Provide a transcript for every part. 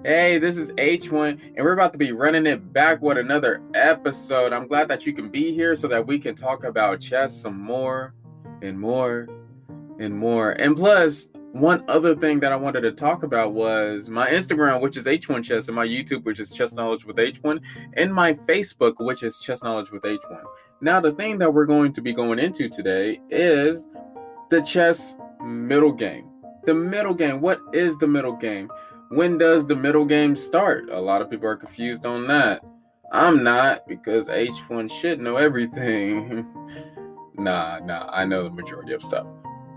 Hey, this is H1, and we're about to be running it back with another episode. I'm glad that you can be here so that we can talk about chess some more and more and more. And plus, one other thing that I wanted to talk about was my Instagram, which is H1 Chess, and my YouTube, which is Chess Knowledge with H1, and my Facebook, which is Chess Knowledge with H1. Now, the thing that we're going to be going into today is the chess middle game. The middle game. What is the middle game? When does the middle game start? A lot of people are confused on that. I'm not, because H1 should know everything. Nah, I know the majority of stuff.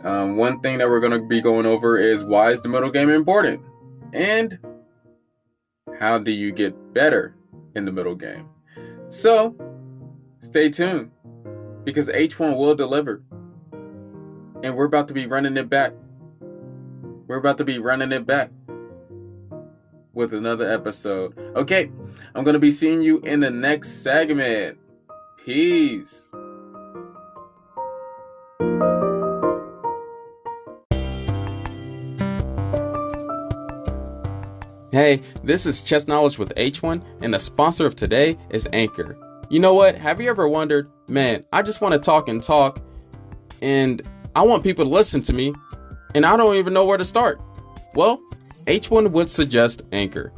One thing that we're going to be going over is why is the middle game important? And how do you get better in the middle game? So, stay tuned, because H1 will deliver. And we're about to be running it back. We're about to be running it back with another episode. Okay, I'm going to be seeing you in the next segment. Peace. Hey, this is Chess Knowledge with H1, and the sponsor of today is Anchor. You know what? Have you ever wondered, man, I just want to talk, and I want people to listen to me, and I don't even know where to start? Well, H1 would suggest Anchor.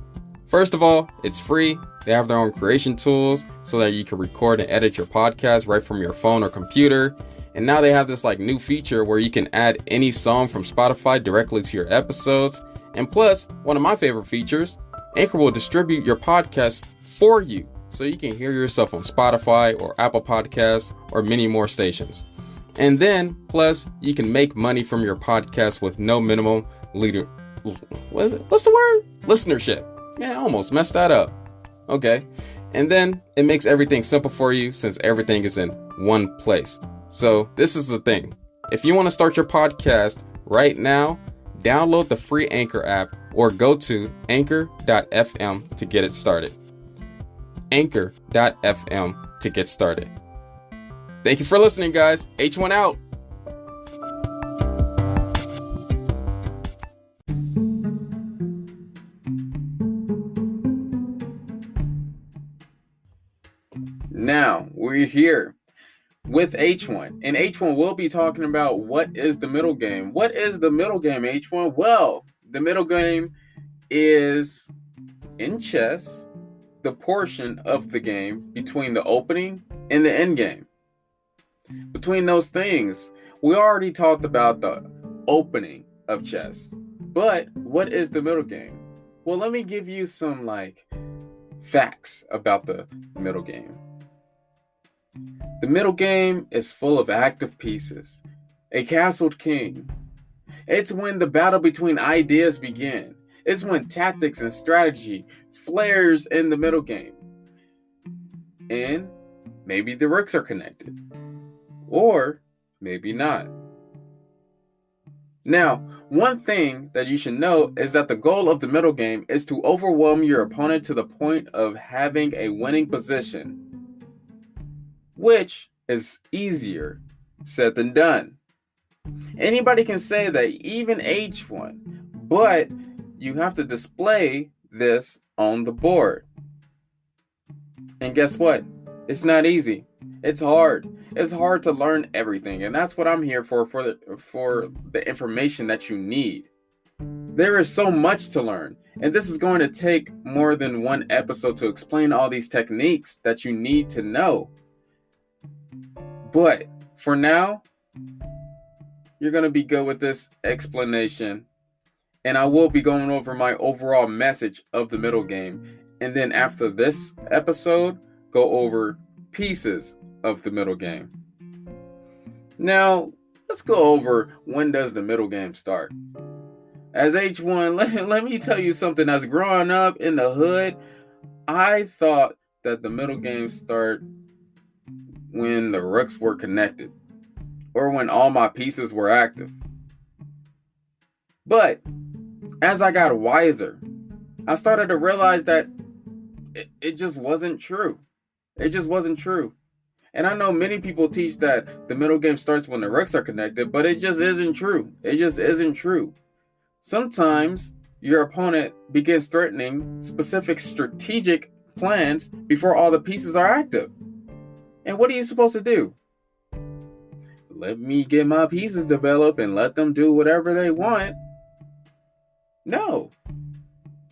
First of all, it's free. They have their own creation tools so that you can record and edit your podcast right from your phone or computer. And now they have this new feature where you can add any song from Spotify directly to your episodes. And plus, one of my favorite features, Anchor will distribute your podcast for you so you can hear yourself on Spotify or Apple Podcasts or many more stations. And then, plus, you can make money from your podcast with no minimum listenership. Man, I almost messed that up. Okay. And then it makes everything simple for you since everything is in one place. So this is the thing. If you want to start your podcast right now, download the free Anchor app or go to anchor.fm to get it started. Anchor.fm to get started. Thank you for listening, guys. H1 out. Now, we're here with H1, and H1 will be talking about what is the middle game. What is the middle game, H1? Well, the middle game is, in chess, the portion of the game between the opening and the end game. Between those things, we already talked about the opening of chess. But what is the middle game? Well, let me give you some facts about the middle game. The middle game is full of active pieces. A castled king. It's when the battle between ideas begin. It's when tactics and strategy flares in the middle game. And maybe the rooks are connected. Or maybe not. Now, one thing that you should know is that the goal of the middle game is to overwhelm your opponent to the point of having a winning position, which is easier said than done. Anybody can say that, even H1, but you have to display this on the board. And guess what? It's not easy. It's hard. It's hard to learn everything, and that's what I'm here for the information that you need. There is so much to learn, and this is going to take more than one episode to explain all these techniques that you need to know. But for now, you're going to be good with this explanation, and I will be going over my overall message of the middle game, and then after this episode, go over pieces of the middle game. Now, let's go over when does the middle game start. As H1, let me tell you something. As growing up in the hood, I thought that the middle game started when the rooks were connected, or when all my pieces were active. But as I got wiser, I started to realize that it just wasn't true. It just wasn't true. And I know many people teach that the middle game starts when the rooks are connected, but it just isn't true. It just isn't true. Sometimes your opponent begins threatening specific strategic plans before all the pieces are active. And what are you supposed to do? Let me get my pieces developed and let them do whatever they want? No,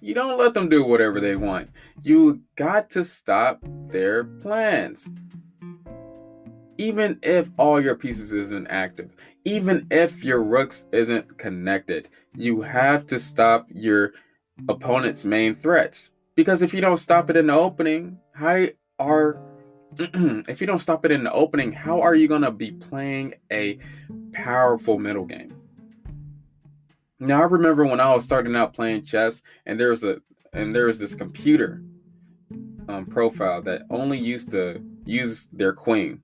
you don't let them do whatever they want. You got to stop their plans. Even if all your pieces isn't active, even if your rooks isn't connected, you have to stop your opponent's main threats. Because if you don't stop it in the opening, how are you gonna be playing a powerful middle game? Now I remember when I was starting out playing chess, and there was this computer profile that only used to use their queen.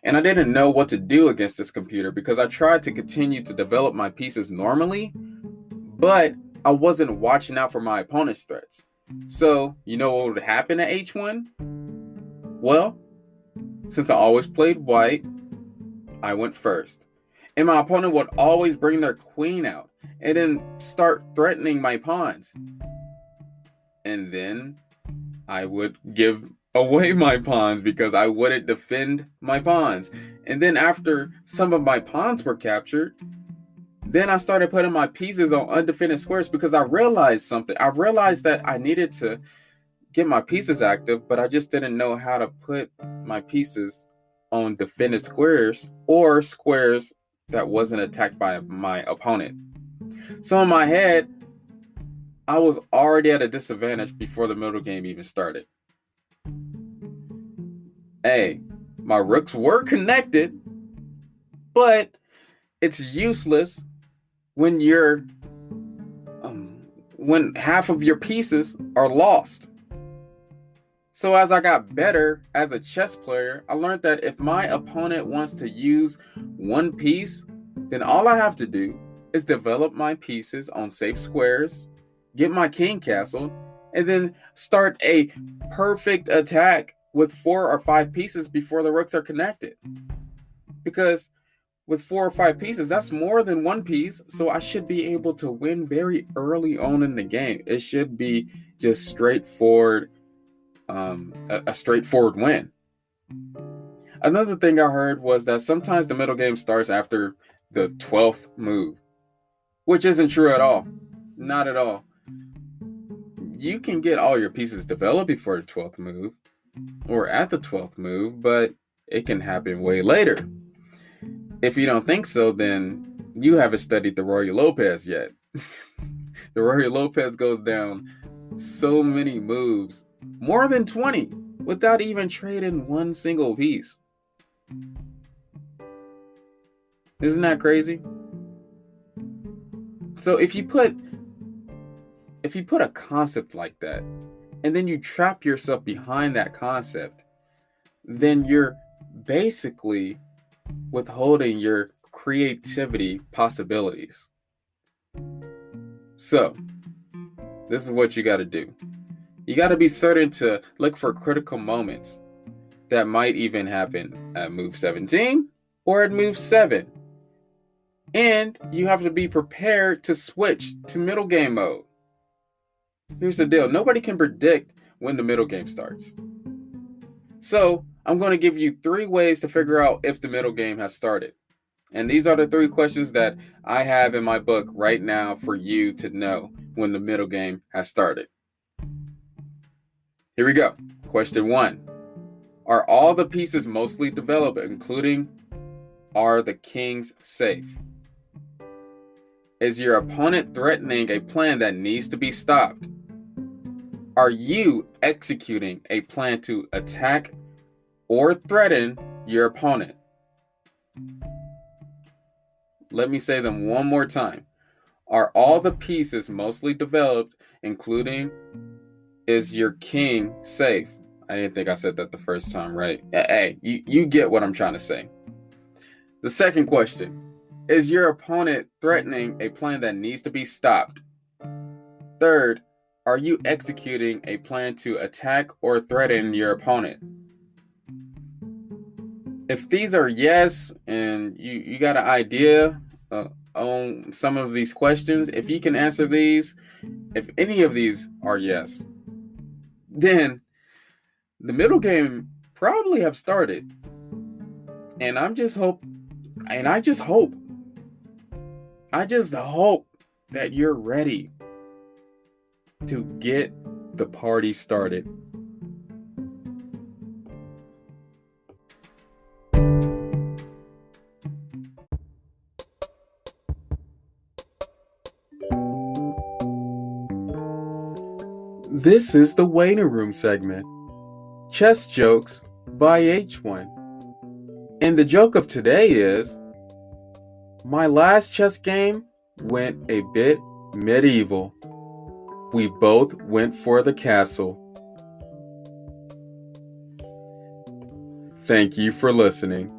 And I didn't know what to do against this computer because I tried to continue to develop my pieces normally, but I wasn't watching out for my opponent's threats. So, you know what would happen at H1? Well, since I always played white, I went first. And my opponent would always bring their queen out and then start threatening my pawns. And then I would give away my pawns because I wouldn't defend my pawns. And then after some of my pawns were captured, then I started putting my pieces on undefended squares because I realized something. I realized that I needed to get my pieces active, but I just didn't know how to put my pieces on defended squares or squares that wasn't attacked by my opponent. So in my head, I was already at a disadvantage before the middle game even started. Hey, my rooks were connected, but it's useless when when half of your pieces are lost. So as I got better as a chess player, I learned that if my opponent wants to use one piece, then all I have to do is develop my pieces on safe squares, get my king castle, and then start a perfect attack with 4 or 5 pieces before the rooks are connected. Because with 4 or 5 pieces, that's more than one piece, so I should be able to win very early on in the game. It should be just straightforward, a straightforward win. Another thing I heard was that sometimes the middle game starts after the 12th move, which isn't true at all. Not at all. You can get all your pieces developed before the 12th move, or at the 12th move, but it can happen way later. If you don't think so, then you haven't studied the Ruy Lopez yet. The Ruy Lopez goes down so many moves, more than 20, without even trading one single piece. Isn't that crazy? So if you put a concept like that, and then you trap yourself behind that concept, then you're basically withholding your creativity possibilities. So, this is what you got to do. You got to be certain to look for critical moments that might even happen at move 17 or at move 7. And you have to be prepared to switch to middle game mode. Here's the deal. Nobody can predict when the middle game starts. So, I'm going to give you 3 ways to figure out if the middle game has started. And these are the 3 questions that I have in my book right now for you to know when the middle game has started. Here we go. Question 1. Are all the pieces mostly developed, including are the kings safe? Is your opponent threatening a plan that needs to be stopped? Are you executing a plan to attack or threaten your opponent? Let me say them one more time. Are all the pieces mostly developed, including is your king safe? I didn't think I said that the first time, right? Hey, you get what I'm trying to say. The second question. Is your opponent threatening a plan that needs to be stopped? Third, are you executing a plan to attack or threaten your opponent? If these are yes, and you got an idea on some of these questions, if you can answer these, if any of these are yes, then the middle game probably have started. And I just hope that you're ready to get the party started. This is the waiting room segment. Chess jokes by H1. And the joke of today is, my last chess game went a bit medieval. We both went for the castle. Thank you for listening.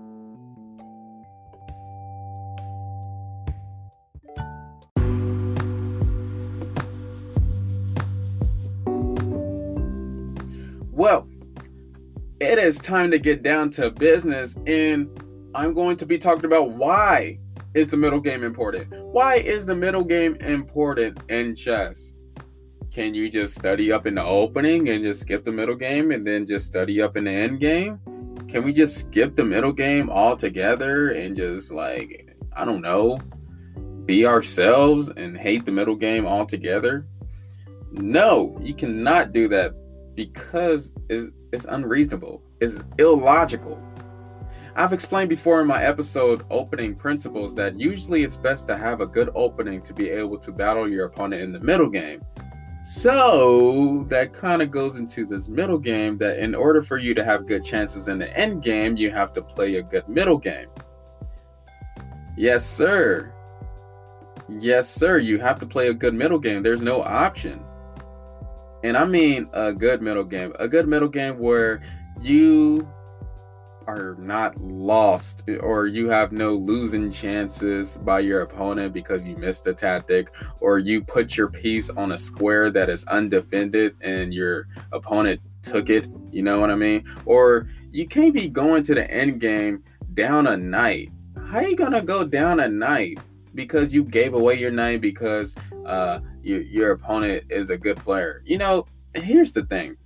Well, it is time to get down to business, and I'm going to be talking about why is the middle game important? Why is the middle game important in chess? Can you just study up in the opening and just skip the middle game and then just study up in the end game? Can we just skip the middle game altogether and just be ourselves and hate the middle game altogether? No, you cannot do that because it's unreasonable. It's illogical. I've explained before in my episode Opening Principles that usually it's best to have a good opening to be able to battle your opponent in the middle game. So that kind of goes into this middle game, that in order for you to have good chances in the end game, you have to play a good middle game. Yes, sir. Yes, sir. You have to play a good middle game. There's no option. And I mean a good middle game. A good middle game where you are not lost or you have no losing chances by your opponent because you missed a tactic, or you put your piece on a square that is undefended and your opponent took it, you know what I mean? Or you can't be going to the end game down a knight. How are you gonna go down a knight because you gave away your knight because your opponent is a good player? You know, here's the thing.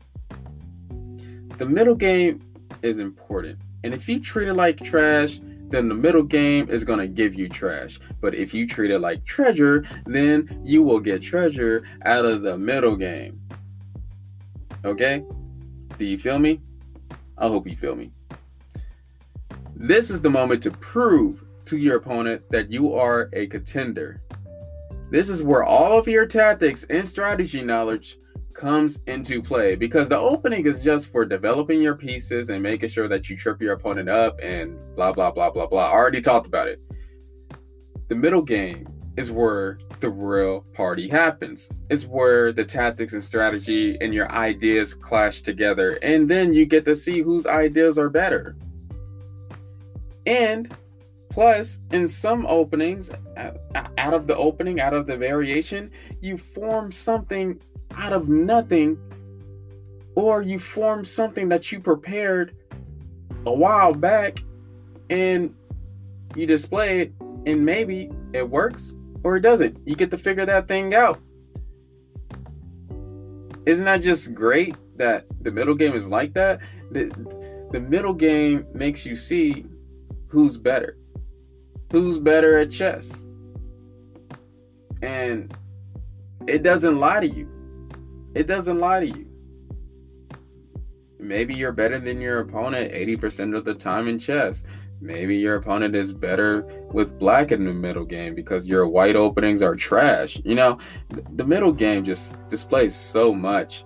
The middle game is important. And if you treat it like trash, then the middle game is going to give you trash. But if you treat it like treasure, then you will get treasure out of the middle game. Okay? Do you feel me? I hope you feel me. This is the moment to prove to your opponent that you are a contender. This is where all of your tactics and strategy knowledge comes into play, because the opening is just for developing your pieces and making sure that you trip your opponent up and blah, blah, blah, blah, blah. I already talked about it. The middle game is where the real party happens. It's where the tactics and strategy and your ideas clash together. And then you get to see whose ideas are better. And plus, in some openings, out of the variation, you form something out of nothing, or you form something that you prepared a while back and you display it, and maybe it works or it doesn't. You get to figure that thing out. Isn't that just great that the middle game is like that? The middle game makes you see who's better at chess, and it doesn't lie to you. Maybe you're better than your opponent 80% of the time in chess. Maybe your opponent is better with black in the middle game because your white openings are trash. You know, the middle game just displays so much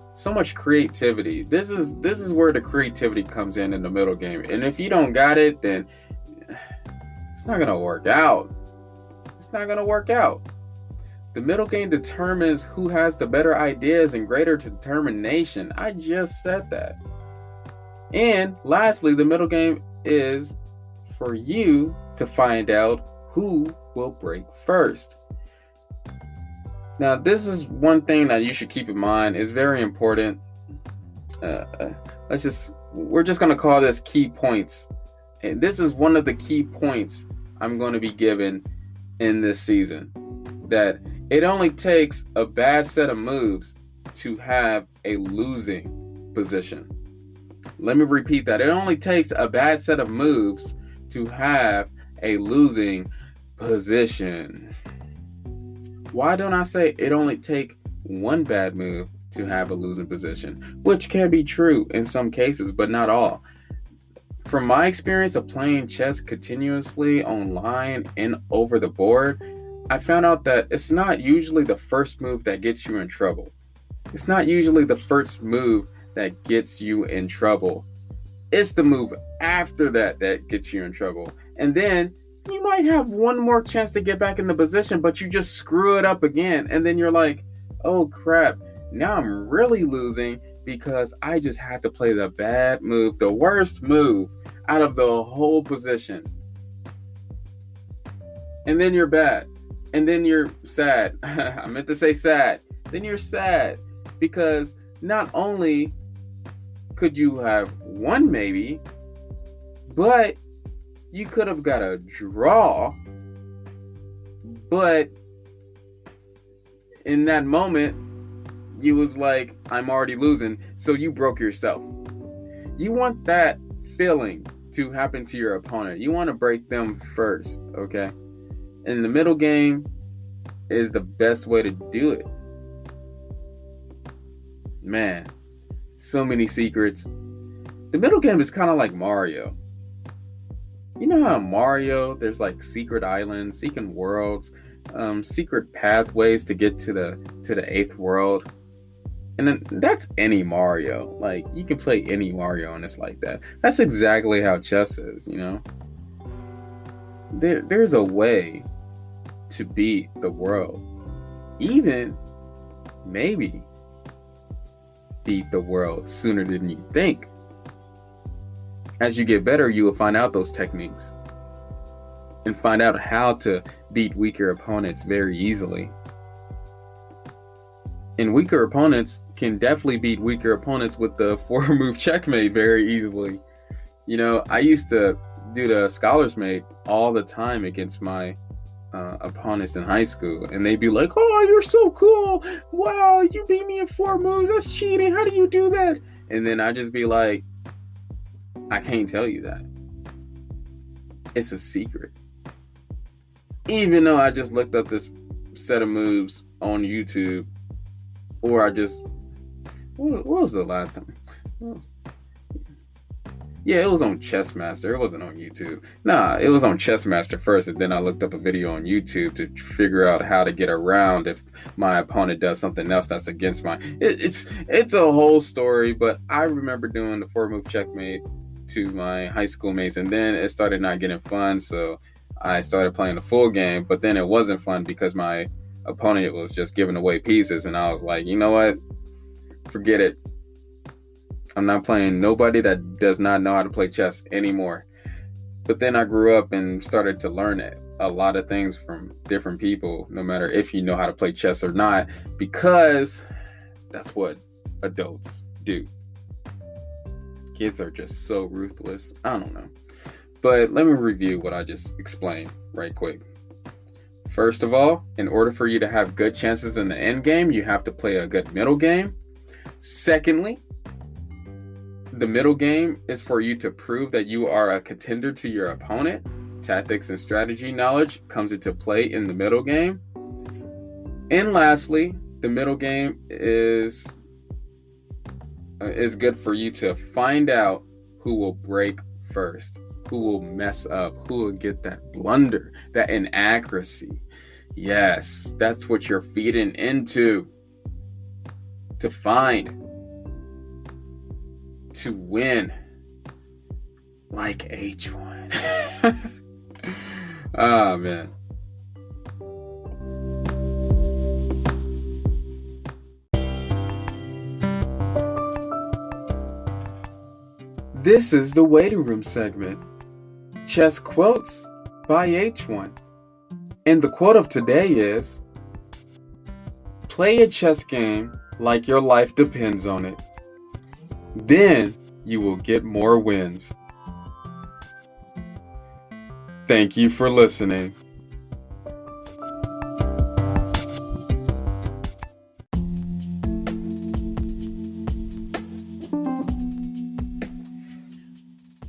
creativity. This is where the creativity comes in the middle game. And if you don't got it, then it's not gonna work out. The middle game determines who has the better ideas and greater determination. I just said that. And lastly, the middle game is for you to find out who will break first. Now, this is one thing that you should keep in mind. It's very important. We're just going to call this key points. And this is one of the key points I'm going to be giving in this season. That it only takes a bad set of moves to have a losing position. Let me repeat that. It only takes a bad set of moves to have a losing position. Why don't I say it only take one bad move to have a losing position? Which can be true in some cases, but not all. From my experience of playing chess continuously online and over the board, I found out that it's not usually the first move that gets you in trouble. It's not usually the first move that gets you in trouble. It's the move after that that gets you in trouble. And then you might have one more chance to get back in the position, but you just screw it up again. And then you're like, oh crap, now I'm really losing because I just had to play the bad move, the worst move out of the whole position. And then you're bad. And then you're sad. I meant to say sad. Then you're sad because not only could you have won maybe, but you could have got a draw. But in that moment, you was like, I'm already losing. So you broke yourself. You want that feeling to happen to your opponent. You want to break them first, okay? And the middle game is the best way to do it. Man, so many secrets. The middle game is kind of like Mario. You know how in Mario, there's like secret islands, secret worlds, secret pathways to get to the 8th world. And then that's any Mario. Like, you can play any Mario and it's like that. That's exactly how chess is, you know? There's a way to beat the world. Even, maybe, beat the world sooner than you think. As you get better, you will find out those techniques and find out how to beat weaker opponents very easily. And weaker opponents can definitely beat weaker opponents with the 4-move checkmate very easily. You know, I used to do the Scholars Mate all the time against my opponents in high school, and they'd be like, oh, you're so cool, wow, you beat me in 4 moves, that's cheating, how do you do that? And then I'd just be like, I can't tell you that. It's a secret. Even though I just looked up this set of moves on YouTube, or I just, what was the last time? Yeah, it was on Chessmaster. It wasn't on YouTube. Nah, it was on Chessmaster first, and then I looked up a video on YouTube to figure out how to get around if my opponent does something else that's against mine. It's a whole story, but I remember doing the 4-move checkmate to my high school mates, and then it started not getting fun, so I started playing the full game, but then it wasn't fun because my opponent was just giving away pieces, and I was like, you know what? Forget it. I'm not playing nobody that does not know how to play chess anymore. But then I grew up and started to learn a lot of things from different people, no matter if you know how to play chess or not, because that's what adults do. Kids are just so ruthless. I don't know. But let me review what I just explained right quick. First of all, in order for you to have good chances in the end game, you have to play a good middle game. Secondly, the middle game is for you to prove that you are a contender to your opponent. Tactics and strategy knowledge comes into play in the middle game. And lastly, the middle game is good for you to find out who will break first, who will mess up, who will get that blunder, that inaccuracy. Yes, that's what you're feeding into to find, to win, like H1. Oh, man. This is the waiting room segment. Chess quotes by H1. And the quote of today is, play a chess game like your life depends on it. Then you will get more wins. Thank you for listening.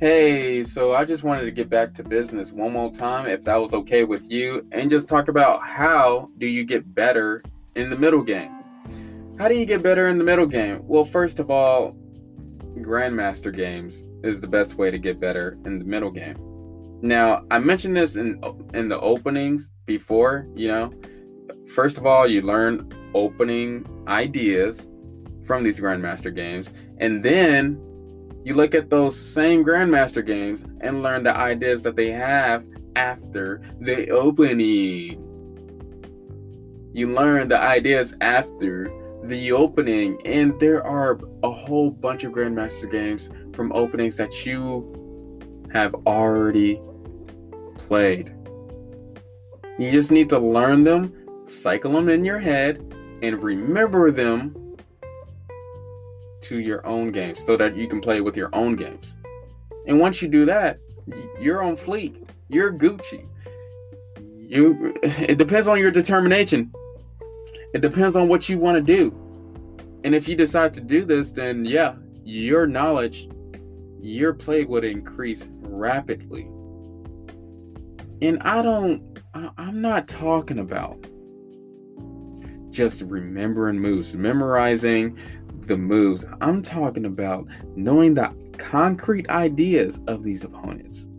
Hey, so I just wanted to get back to business one more time, if that was okay with you, and just talk about how do you get better in the middle game. How do you get better in the middle game? Well, first of all, Grandmaster games is the best way to get better in the middle game. Now, I mentioned this in the openings before, First of all, you learn opening ideas from these Grandmaster games, and then you look at those same Grandmaster games and learn the ideas that they have after the opening. You learn the ideas after the opening, and there are a whole bunch of Grandmaster games from openings that you have already played. You just need to learn them, cycle them in your head, and remember them to your own games so that you can play with your own games. And once you do that, you're on fleek. You're Gucci. It depends on your determination. It depends on what you want to do. And if you decide to do this, then yeah, your knowledge, your play would increase rapidly. And I'm not talking about just remembering moves, memorizing the moves. I'm talking about knowing the concrete ideas of these opponents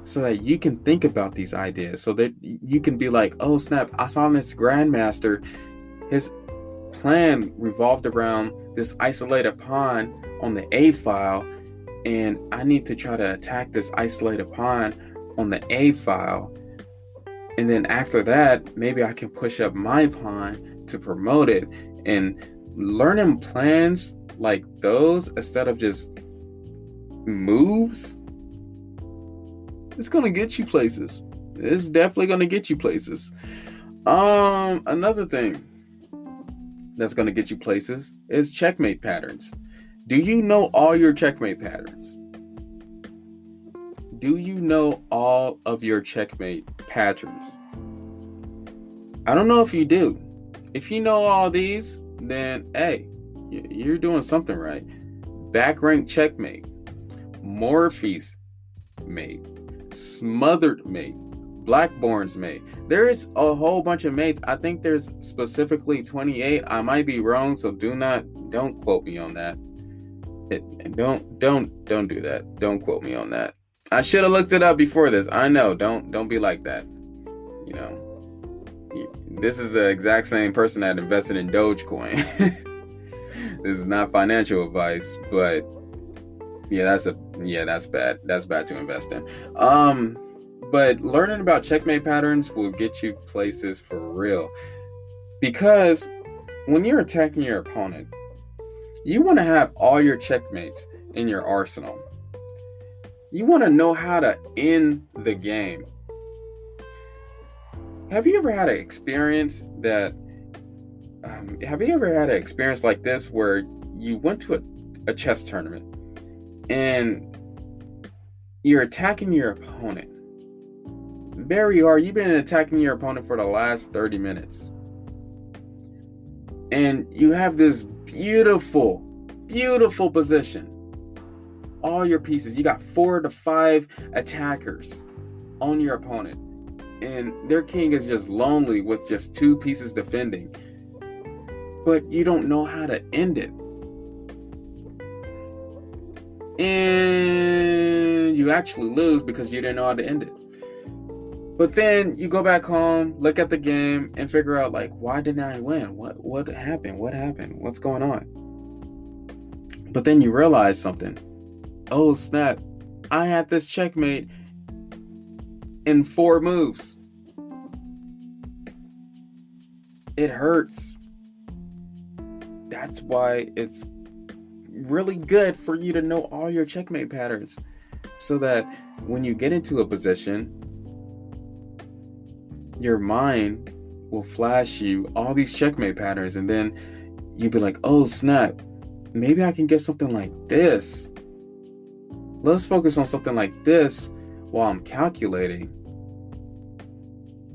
so that you can think about these ideas, so that you can be like, oh snap, I saw this Grandmaster, his plan revolved around this isolated pawn on the A file, and I need to try to attack this isolated pawn on the A file, and then after that maybe I can push up my pawn to promote it. And learning plans like those instead of just moves, it's gonna get you places. It's definitely gonna get you places. Another thing that's gonna get you places is checkmate patterns. Do you know all your checkmate patterns? Do you know all of your checkmate patterns? I don't know if you do. If you know all these, then hey, you're doing something right. Back rank checkmate, Morphe's mate, smothered mate, Blackborn's mate. There is a whole bunch of mates. I think there's specifically 28. I might be wrong, so don't quote me on that. Don't do that. Don't quote me on that. I should have looked it up before this. I know. Don't be like that. This is the exact same person that invested in Dogecoin. This is not financial advice, but that's bad. That's bad to invest in. But learning about checkmate patterns will get you places for real. Because when you're attacking your opponent, you want to have all your checkmates in your arsenal. You want to know how to end the game. Have you ever had an experience like this where you went to a chess tournament and you're attacking your opponent? There you are, you've been attacking your opponent for the last 30 minutes. And you have this beautiful, beautiful position. All your pieces, you got 4 to 5 attackers on your opponent. And their king is just lonely with just 2 pieces defending. But you don't know how to end it. And you actually lose because you didn't know how to end it. But then you go back home, look at the game, and figure out, like, why didn't I win? What happened? What happened? What's going on? But then you realize something. Oh, snap. I had this checkmate in 4 moves. It hurts. That's why it's really good for you to know all your checkmate patterns, so that when you get into a position, your mind will flash you all these checkmate patterns, and then you'll be like, oh snap, maybe I can get something like this. Let's focus on something like this while I'm calculating.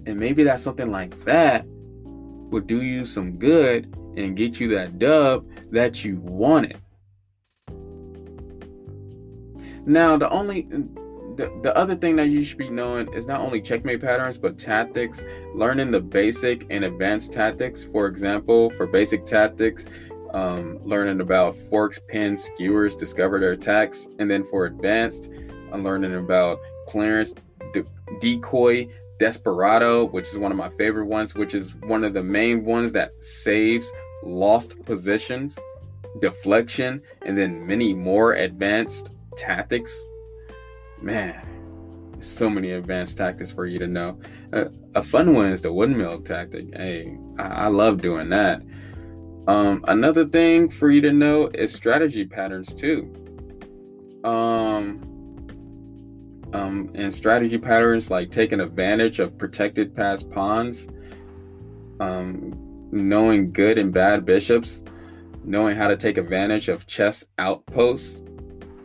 And maybe that something like that would do you some good and get you that dub that you wanted. Now, the other thing that you should be knowing is not only checkmate patterns, but tactics, learning the basic and advanced tactics. For example, for basic tactics, learning about forks, pins, skewers, discover their attacks. And then for advanced, I'm learning about clearance, decoy, desperado, which is one of my favorite ones, which is one of the main ones that saves lost positions, deflection, and then many more advanced tactics. Man, so many advanced tactics for you to know. A fun one is the windmill tactic. Hey, I love doing that. Another thing for you to know is strategy patterns too. And strategy patterns like taking advantage of protected passed pawns, knowing good and bad bishops, knowing how to take advantage of chess outposts,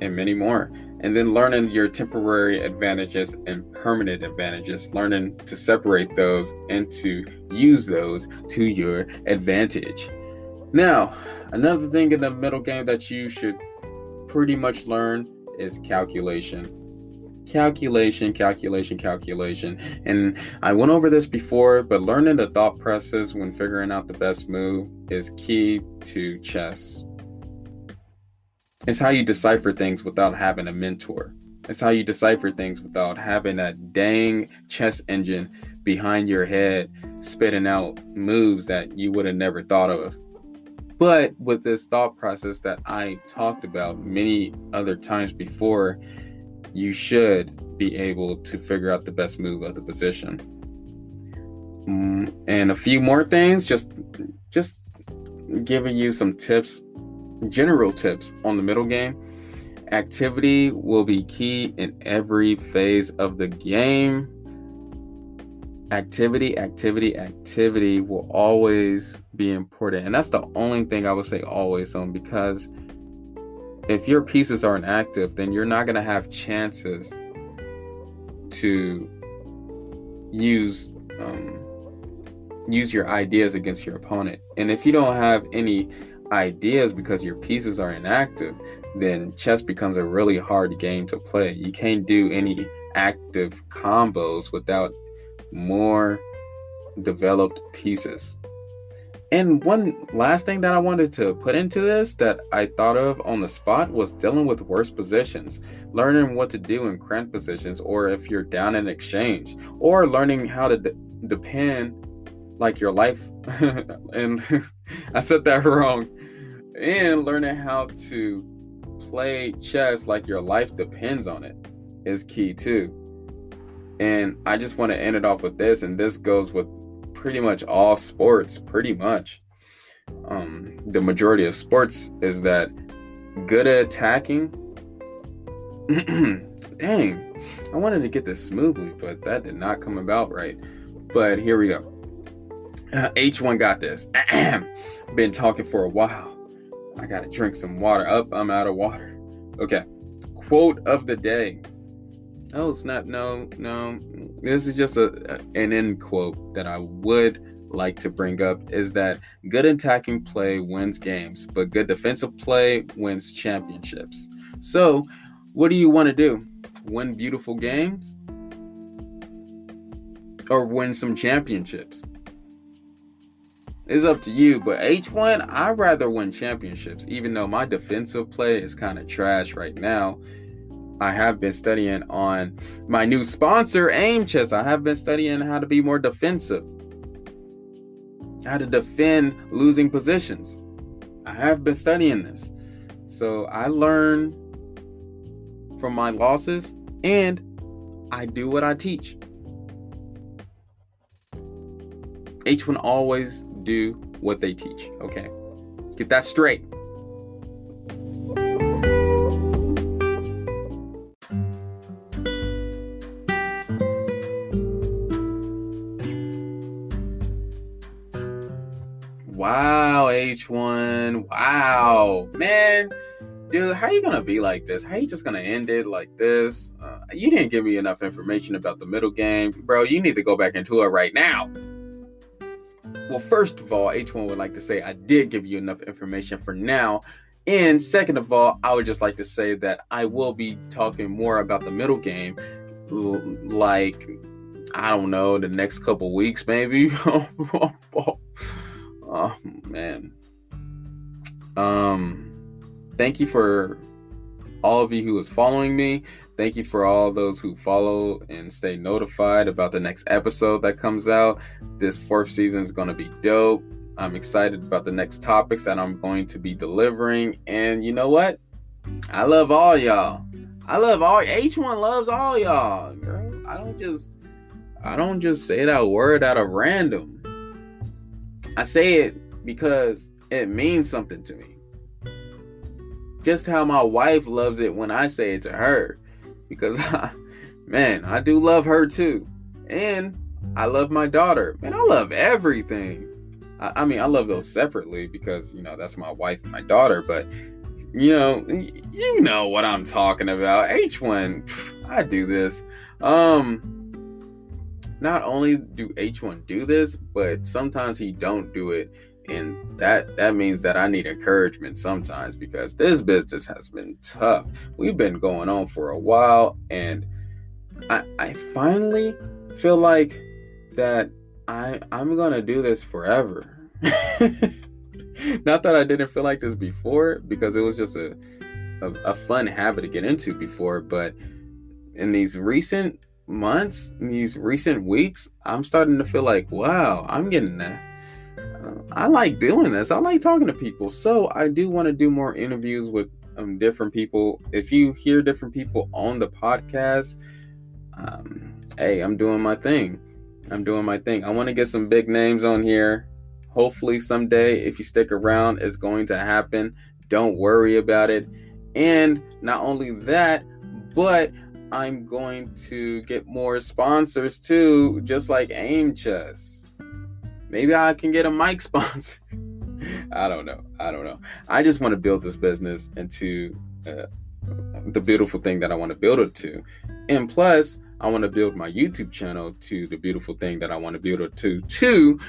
and many more. And then learning your temporary advantages and permanent advantages, learning to separate those and to use those to your advantage. Now, another thing in the middle game that you should pretty much learn is calculation. Calculation. And I went over this before, but learning the thought process when figuring out the best move is key to chess. It's how you decipher things without having a mentor. It's how you decipher things without having that dang chess engine behind your head spitting out moves that you would have never thought of. But with this thought process that I talked about many other times before, you should be able to figure out the best move of the position. And a few more things, just giving you some tips, general tips on the middle game. Activity will be key in every phase of the game. Activity will always be important. And that's the only thing I would say always on, because if your pieces aren't active, then you're not going to have chances to use your ideas against your opponent. And if you don't have any ideas because your pieces are inactive, then chess becomes a really hard game to play. You can't do any active combos without more developed pieces. And one last thing that I wanted to put into this that I thought of on the spot was dealing with worse positions, learning what to do in cramped positions, or if you're down in exchange, or learning how to depend like your life. And I said that wrong. And learning how to play chess like your life depends on it is key too. And I just want to end it off with this, and this goes with pretty much all sports, pretty much. The majority of sports is that good at attacking. Dang, I wanted to get this smoothly, but that did not come about right. But here we go. H1 got this. Been talking for a while. I gotta drink some water. I'm out of water. Okay. Quote of the day. Oh, snap. No. This is just an end quote that I would like to bring up, is that good attacking play wins games, but good defensive play wins championships. So, what do you want to do? Win beautiful games? Or win some championships? It's up to you, but H1, I'd rather win championships, even though my defensive play is kind of trash right now. I have been studying on my new sponsor, Aim Chess. I have been studying how to be more defensive, how to defend losing positions. I have been studying this. So I learn from my losses, and I do what I teach. H1 always do what they teach, okay? Get that straight. Wow, H1. Wow. Man, dude, how you gonna be like this? How you just gonna end it like this? You didn't give me enough information about the middle game. Bro, you need to go back into it right now. Well, first of all, H1 would like to say I did give you enough information for now. And second of all, I would just like to say that I will be talking more about the middle game, like, I don't know, the next couple weeks maybe. Oh man. Thank you for all of you who is following me. Thank you for all those who follow and stay notified about the next episode that comes out. This 4th season is going to be dope. I'm excited about the next topics that I'm going to be delivering. And you know what? I love all y'all. H1 loves all y'all, girl. I don't just say that word out of random. I say it because it means something to me. Just how my wife loves it when I say it to her. Because, man, I do love her too. And I love my daughter. Man, I love everything. I mean, I love those separately because, that's my wife and my daughter. But, you know what I'm talking about. H1, I do this. Not only do H1 do this, but sometimes he don't do it. And that means that I need encouragement sometimes because this business has been tough. We've been going on for a while, and I finally feel like that I'm gonna do this forever. Not that I didn't feel like this before, because it was just a fun habit to get into before, but in these recent months, in these recent weeks, I'm starting to feel like, wow, I'm getting that. I like doing this. I like talking to people. So I do want to do more interviews with different people. If you hear different people on the podcast, hey, I'm doing my thing. I want to get some big names on here. Hopefully someday, if you stick around, it's going to happen. Don't worry about it. And not only that, but I'm going to get more sponsors too, just like Aim Chess. Maybe I can get a mic sponsor. I don't know. I just want to build this business into the beautiful thing that I want to build it to. And plus, I want to build my YouTube channel to the beautiful thing that I want to build it to too.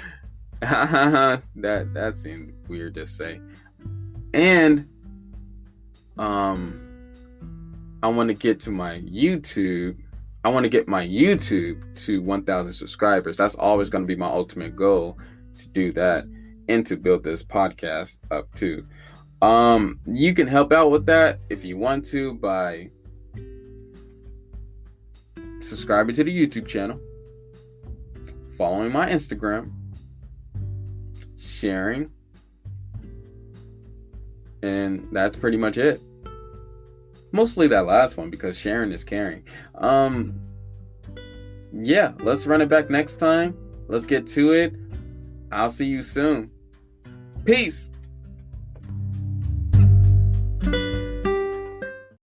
That seemed weird to say. And I want to get my YouTube to 1,000 subscribers. That's always going to be my ultimate goal, to do that and to build this podcast up too. You can help out with that if you want to by subscribing to the YouTube channel, following my Instagram, sharing, and that's pretty much it. Mostly that last one, because sharing is caring. Yeah, let's run it back next time. Let's get to it. I'll see you soon. Peace.